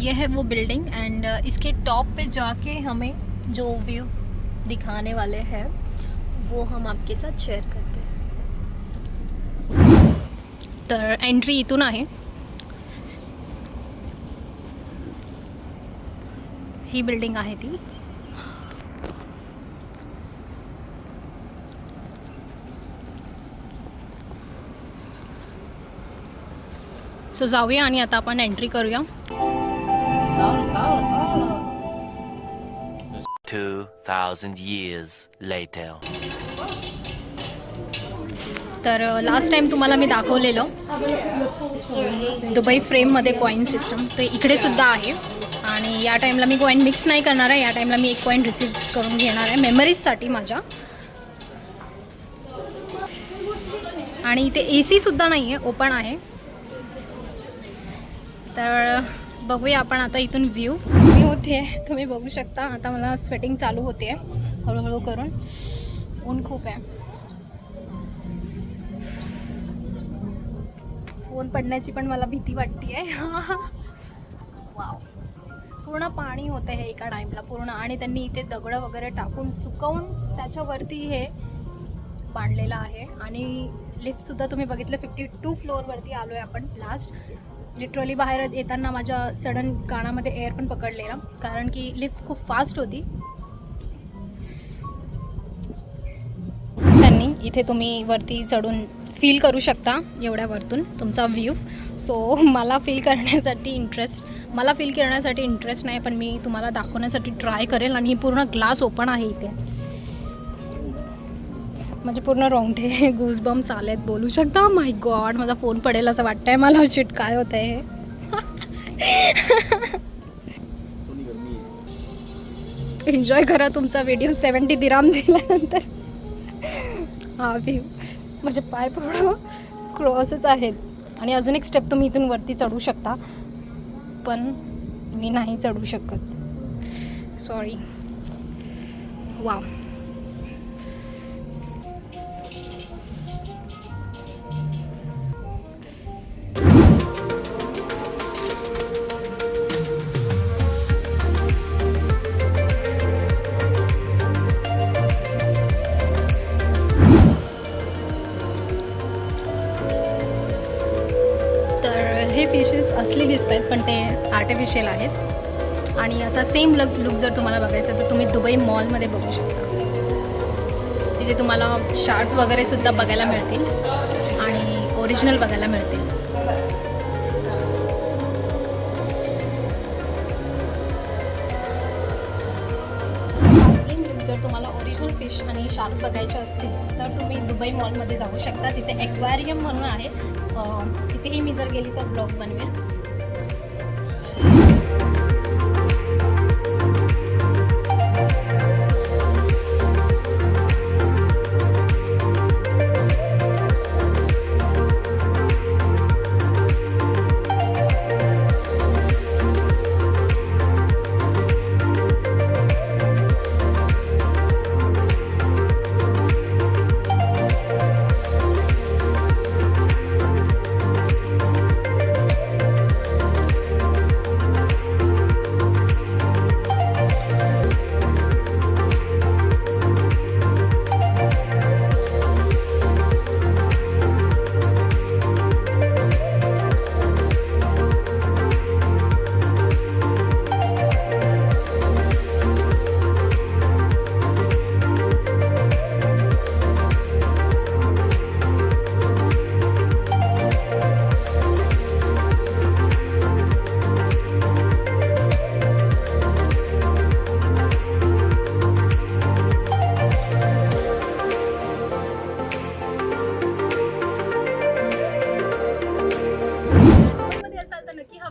ये है वो बिल्डिंग एंड इसके टॉप पे जाके हमें जो व्यू दिखाने वाले हैं वो हम आपके साथ शेअर करते हैं. तर एंट्री इथून आहे. ही बिल्डिंग आहे ती. सो जाऊया आणि आता आपण एंट्री करूया. 2000 years later. तर लास्ट टाइम तुम्हाला मी दाखवलेलं दुबई फ्रेममध्ये कॉईन सिस्टम ते इकडे सुद्धा आहे. आणि या टाईमला मी कॉईन मिक्स नाही करणार आहे. या टाईमला मी एक कॉईन रिसीव करून घेणार आहे मेमरीजसाठी माझ्या. आणि इथे AC सुद्धा नाही आहे, ओपन आहे. तर बघूया आपण आता इथून व्ह्यू होते. तुम्ही बघू शकता आता मला स्वेटिंग चालू होते हळूहळू करून. ऊन खूप आहे. फोन पडण्याची पण मला भीती वाटते आहे. वाव, पूर्ण पाणी होतं हे एका टाईमला पूर्ण. आणि त्यांनी इथे दगडं वगैरे टाकून सुकवून त्याच्यावरती हे बांधलेलं आहे. आणि लिफ्टसुद्धा तुम्ही बघितलं 52 फ्लोअरवरती आलो आहे आपण लास्ट. लिटरली बाहेर येताना माझ्या सडन कानामध्ये एअर पण पकडलेला कारण की लिफ्ट खूप फास्ट होती. त्यांनी इथे तुम्ही वरती चढून फील करू शकता एवढ्या वरतून तुमचा व्ह्यू. सो मला फील करण्यासाठी इंटरेस्ट नाही, पण मी तुम्हाला दाखवण्यासाठी ट्राय करेल. आणि ही पूर्ण ग्लास ओपन आहे इथे. म्हणजे पूर्ण रोंगठे गूजबम्स आलेत बोलू शकता. माय गॉड, माझा फोन पडेल असं वाटतंय मला. शिट, काय होत आहे हे. एन्जॉय करा तुमचा व्हिडिओ. 70 दिराम दिल्यानंतर हा व्ह्यू. माझे पाय पूर्ण क्रॉसच आहेत. आणि अजून एक स्टेप तुम्ही इथून वरती चढू शकता, पण मी नाही चढू शकत, सॉरी. वाव, हे फिशेस असली दिसत आहेत पण ते आर्टिफिशियल आहेत. आणि असा सेम लुक जर तुम्हाला बघायचं तर तुम्ही दुबई मॉलमध्ये बघू शकता. तिथे तुम्हाला शार्क वगैरे सुद्धा बघायला मिळतील आणि ओरिजिनल बघायला मिळतील. सेम लुक जर तुम्हाला ओरिजिनल फिश आणि शार्क बघायचे असतील तर तुम्ही दुबई मॉलमध्ये जाऊ शकता. तिथे ॲक्वेरियम म्हणून आहे. तिथेही मी जर गेली तर ब्लॉग बनवेल.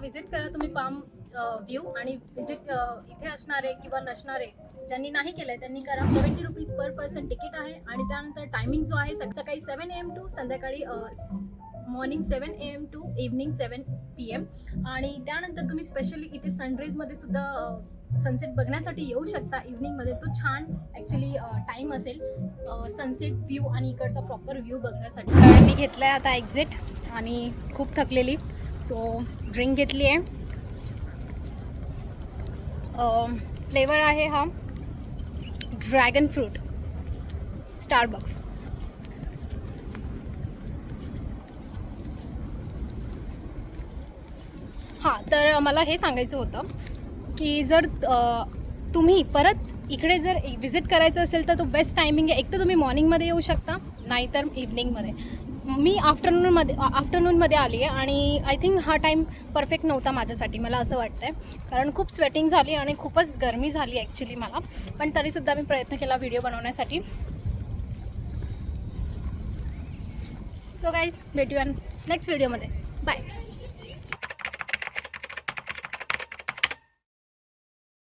विजिट करा तुम्ही फार्म व्ह्यू. आणि विजिट इथे असणारे किंवा नसणारे ज्यांनी नाही केलं त्यांनी करा. 70 रुपीज पर पर्सन तिकीट आहे. आणि त्यानंतर टायमिंग जो आहे सकाळी 7 AM टू संध्याकाळी morning 7 AM to evening 7 PM. आणि त्यानंतर तुम्ही स्पेशली इथे सनराईजमध्ये सुद्धा सनसेट बघण्यासाठी येऊ शकता इव्हनिंगमध्ये. तो छान ॲक्च्युली टाईम असेल सनसेट व्ह्यू आणि इकडचा प्रॉपर व्ह्यू बघण्यासाठी. तर मी घेतलं आहे आता एक्झिट आणि खूप थकलेली. सो ड्रिंक घेतली आहे फ्लेवर आहे हा ड्रॅगन फ्रूट स्टारबक्स. हां, तर मला हे सांगायचं होतं की जर तुम्ही परत इकडे जर विजिट करायचं असेल तर तो बेस्ट टायमिंग आहे. एक तर तुम्ही मॉर्निंगमध्ये येऊ शकता, नाहीतर इव्हनिंगमध्ये. मी आफ्टरनूनमध्ये आली आहे आणि आय थिंक हा टाईम परफेक्ट नव्हता माझ्यासाठी, मला असं वाटतं आहे. कारण खूप स्वेटिंग झाली आणि खूपच गरमी झाली ॲक्च्युली मला, पण तरीसुद्धा मी प्रयत्न केला व्हिडिओ बनवण्यासाठी. सो गाईज, भेटूया नेक्स्ट व्हिडिओमध्ये. बाय.